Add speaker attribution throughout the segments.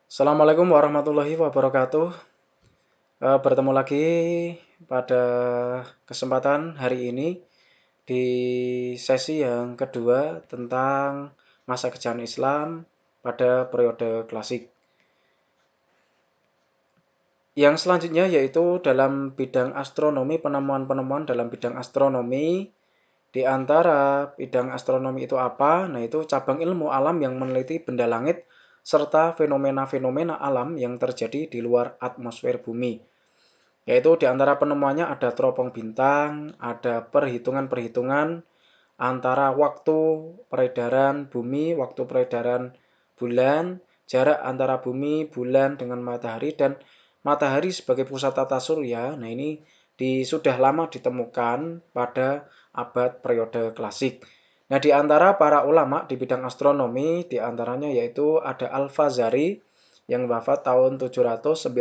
Speaker 1: Assalamualaikum warahmatullahi wabarakatuh. Bertemu lagi pada kesempatan hari ini di sesi yang kedua tentang masa kejayaan Islam pada periode klasik. Yang selanjutnya yaitu dalam bidang astronomi, penemuan-penemuan dalam bidang astronomi. Di antara bidang astronomi itu apa? Nah, itu cabang ilmu alam yang meneliti benda langit serta fenomena-fenomena alam yang terjadi di luar atmosfer bumi. Yaitu di antara penemuannya ada teropong bintang, ada perhitungan-perhitungan antara waktu peredaran bumi, waktu peredaran bulan, jarak antara bumi, bulan dengan matahari, dan matahari sebagai pusat tata surya. Nah, ini sudah lama ditemukan pada abad periode klasik. Nah, di antara para ulama di bidang astronomi, di antaranya yaitu ada Al-Fazari yang wafat tahun 796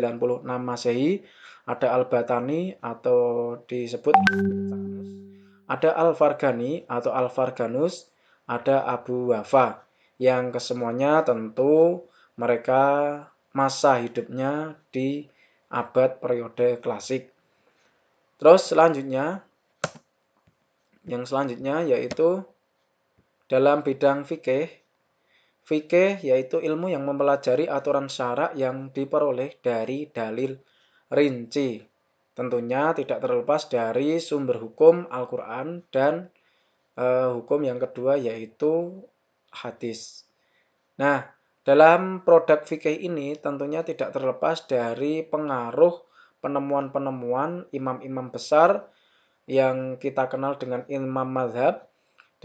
Speaker 1: Masehi, ada Al-Batani atau disebut ada Al-Farghani atau Al-Farganus, ada Abu Wafa, yang kesemuanya tentu mereka masa hidupnya di abad periode klasik. Terus selanjutnya yaitu dalam bidang fikih. Fikih yaitu ilmu yang mempelajari aturan syara yang diperoleh dari dalil rinci. Tentunya tidak terlepas dari sumber hukum Al-Quran dan hukum yang kedua yaitu hadis. Nah, dalam produk fikih ini tentunya tidak terlepas dari pengaruh penemuan-penemuan imam-imam besar yang kita kenal dengan imam mazhab.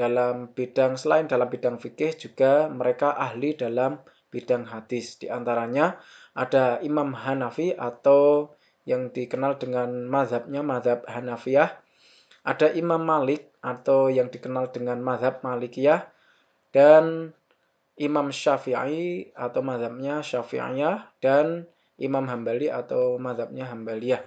Speaker 1: Selain dalam bidang fikih juga mereka ahli dalam bidang hadis. Di antaranya ada Imam Hanafi atau yang dikenal dengan mazhabnya mazhab Hanafiyah, ada Imam Malik atau yang dikenal dengan mazhab Malikiyah, dan Imam Syafi'i atau mazhabnya Syafi'iyah, dan Imam Hambali atau mazhabnya Hambaliyah.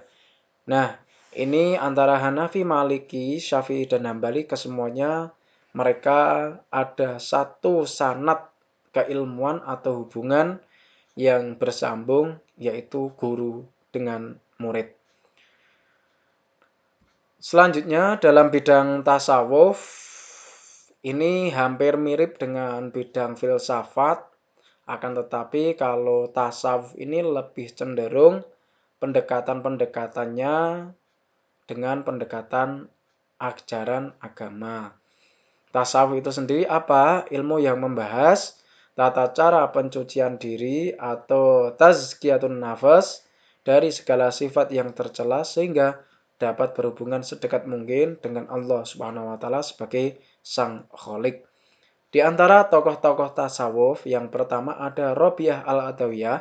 Speaker 1: Nah, ini antara Hanafi, Maliki, Syafi'i, dan Hambali kesemuanya mereka ada satu sanad keilmuan atau hubungan yang bersambung, yaitu guru dengan murid. Selanjutnya dalam bidang tasawuf, ini hampir mirip dengan bidang filsafat, akan tetapi kalau tasawuf ini lebih cenderung pendekatan-pendekatannya dengan pendekatan ajaran agama. Tasawuf itu sendiri apa? Ilmu yang membahas tata cara pencucian diri atau tazkiyatun nafas dari segala sifat yang tercela sehingga dapat berhubungan sedekat mungkin dengan Allah Subhanahu wa taala sebagai Sang Khalik. Di antara tokoh-tokoh tasawuf yang pertama ada Robiah Al-Adawiyah,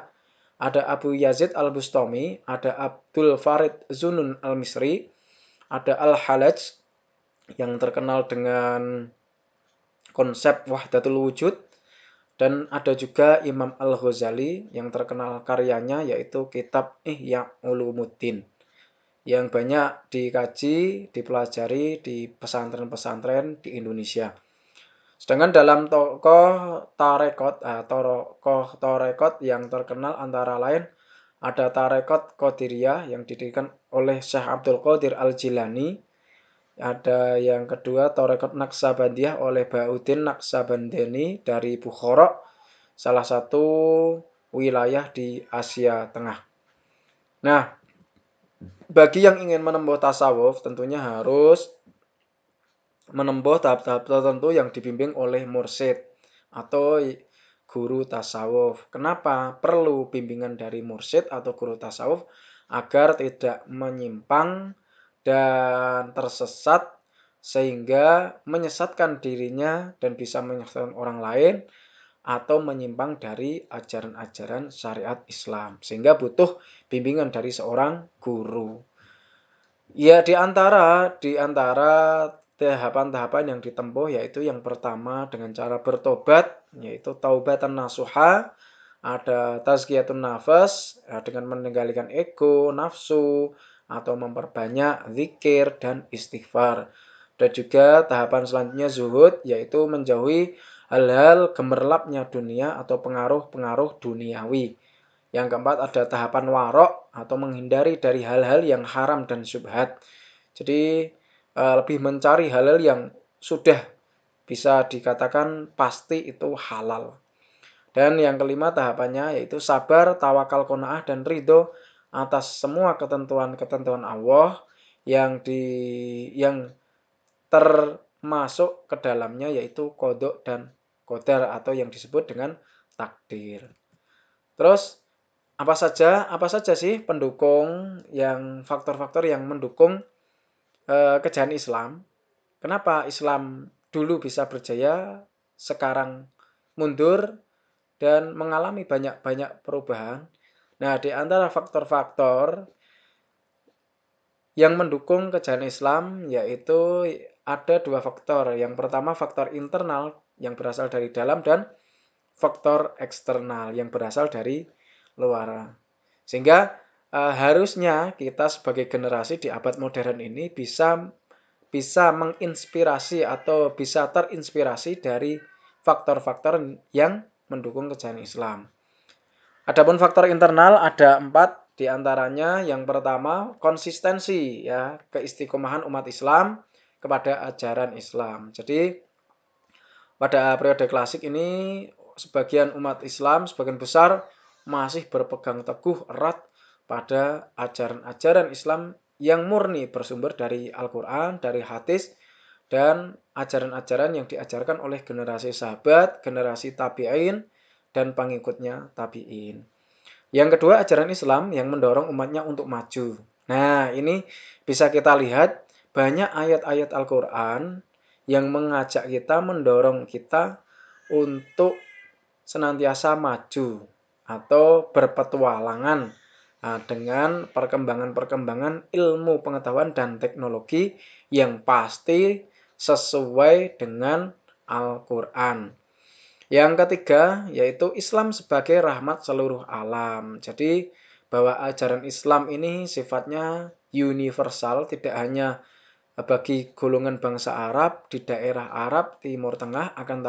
Speaker 1: ada Abu Yazid Al-Bustami, ada Abdul Farid Zunun Al-Misri, ada Al-Halaj yang terkenal dengan konsep wahdatul wujud, dan ada juga Imam Al-Ghazali yang terkenal karyanya yaitu kitab Ihya Ulumuddin yang banyak dikaji, dipelajari di pesantren-pesantren di Indonesia. Sedangkan dalam tokoh tarekot yang terkenal antara lain ada tarekot Qadiriyah yang didirikan oleh Syekh Abdul Qadir Al-Jilani. Ada yang kedua tarekot Naksabandiyah oleh Bauddin Naksabandani dari Bukhara, salah satu wilayah di Asia Tengah. Nah, bagi yang ingin menempuh tasawuf tentunya harus menempuh tahap-tahap tertentu yang dibimbing oleh mursyid atau guru tasawuf. Kenapa perlu bimbingan dari mursyid atau guru tasawuf? Agar tidak menyimpang dan tersesat sehingga menyesatkan dirinya dan bisa menyesatkan orang lain atau menyimpang dari ajaran-ajaran syariat Islam, sehingga butuh bimbingan dari seorang guru. Ya, di antara tahapan-tahapan yang ditempuh yaitu yang pertama dengan cara bertobat, yaitu taubatan nasuha, ada tazkiyatun nafas dengan meninggalkan ego, nafsu, atau memperbanyak zikir dan istighfar. Dan juga tahapan selanjutnya zuhud, yaitu menjauhi hal-hal gemerlapnya dunia atau pengaruh-pengaruh duniawi. Yang keempat ada tahapan warok atau menghindari dari hal-hal yang haram dan syubhat. Jadi lebih mencari hal-hal yang sudah bisa dikatakan pasti itu halal. Dan yang kelima tahapannya yaitu sabar, tawakal, qanaah dan ridho atas semua ketentuan-ketentuan Allah yang termasuk ke dalamnya yaitu qada dan qadar atau yang disebut dengan takdir. Terus apa saja sih pendukung yang faktor-faktor yang mendukung kejayaan Islam? Kenapa Islam dulu bisa berjaya, sekarang mundur dan mengalami banyak perubahan? Nah, di antara faktor-faktor yang mendukung kejayaan Islam yaitu ada dua faktor. Yang pertama faktor internal yang berasal dari dalam dan faktor eksternal yang berasal dari luar. Sehingga harusnya kita sebagai generasi di abad modern ini bisa menginspirasi atau bisa terinspirasi dari faktor-faktor yang mendukung kejayaan Islam. Adapun faktor internal ada 4 diantaranya. Yang pertama konsistensi, ya, keistiqomahan umat Islam kepada ajaran Islam. Jadi pada periode klasik ini sebagian umat Islam, sebagian besar masih berpegang teguh erat pada ajaran-ajaran Islam yang murni bersumber dari Al-Quran, dari hadis, dan ajaran-ajaran yang diajarkan oleh generasi sahabat, generasi tabi'in, dan pengikutnya tabi'in. Yang kedua, ajaran Islam yang mendorong umatnya untuk maju. Nah, ini bisa kita lihat banyak ayat-ayat Al-Quran yang mengajak kita, mendorong kita untuk senantiasa maju atau berpetualangan dengan perkembangan-perkembangan ilmu pengetahuan dan teknologi yang pasti sesuai dengan Al-Quran. Yang ketiga yaitu Islam sebagai rahmat seluruh alam. Jadi bahwa ajaran Islam ini sifatnya universal, tidak hanya bagi golongan bangsa Arab di daerah Arab Timur Tengah, akan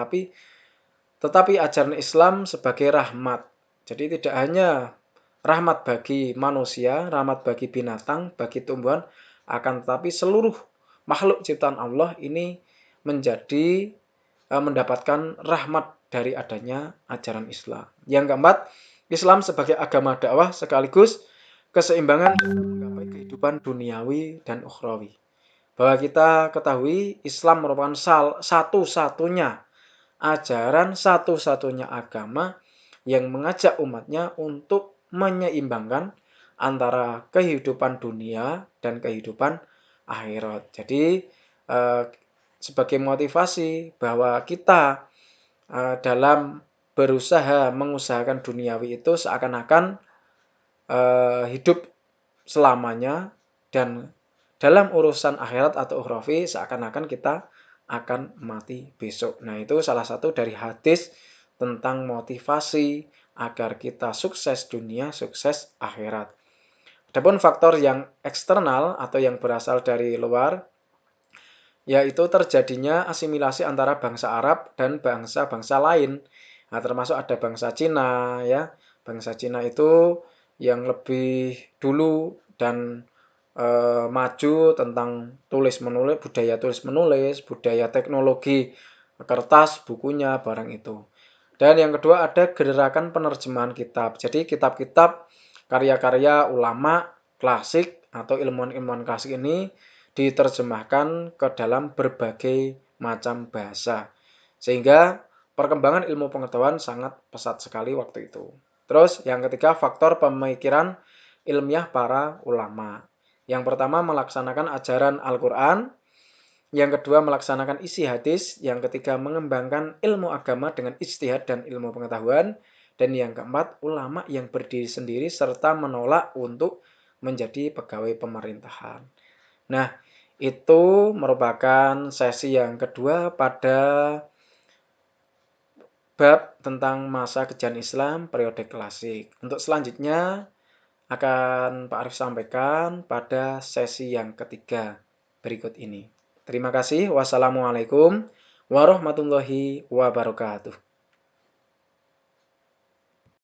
Speaker 1: tetapi ajaran Islam sebagai rahmat. Jadi tidak hanya rahmat bagi manusia, rahmat bagi binatang, bagi tumbuhan, akan tetapi seluruh makhluk ciptaan Allah ini menjadi mendapatkan rahmat dari adanya ajaran Islam. Yang keempat, Islam sebagai agama dakwah sekaligus keseimbangan dalam menggapai kehidupan duniawi dan ukhrawi. Bahwa kita ketahui Islam merupakan satu-satunya ajaran, satu-satunya agama yang mengajak umatnya untuk menyeimbangkan antara kehidupan dunia dan kehidupan akhirat. Jadi sebagai motivasi bahwa kita dalam berusaha mengusahakan duniawi itu seakan-akan hidup selamanya, dan dalam urusan akhirat atau ukhrawi seakan-akan kita akan mati besok. Nah, itu salah satu dari hadis tentang motivasi agar kita sukses dunia, sukses akhirat. Adapun faktor yang eksternal atau yang berasal dari luar yaitu terjadinya asimilasi antara bangsa Arab dan bangsa-bangsa lain. Nah, termasuk ada bangsa Cina, ya. Bangsa Cina itu yang lebih dulu dan maju tentang tulis-menulis, budaya tulis-menulis, budaya teknologi kertas, bukunya, barang itu. Dan yang kedua ada gerakan penerjemahan kitab. Jadi kitab-kitab karya-karya ulama klasik atau ilmuwan-ilmuwan klasik ini diterjemahkan ke dalam berbagai macam bahasa. Sehingga perkembangan ilmu pengetahuan sangat pesat sekali waktu itu. Terus yang ketiga faktor pemikiran ilmiah para ulama. Yang pertama melaksanakan ajaran Al-Quran. Yang kedua melaksanakan isi hadis. Yang ketiga mengembangkan ilmu agama dengan ijtihad dan ilmu pengetahuan. Dan yang keempat ulama yang berdiri sendiri serta menolak untuk menjadi pegawai pemerintahan. Nah, itu merupakan sesi yang kedua pada bab tentang masa kejayaan Islam periode klasik. Untuk selanjutnya akan Pak Arif sampaikan pada sesi yang ketiga berikut ini. Terima kasih. Wassalamualaikum warahmatullahi wabarakatuh.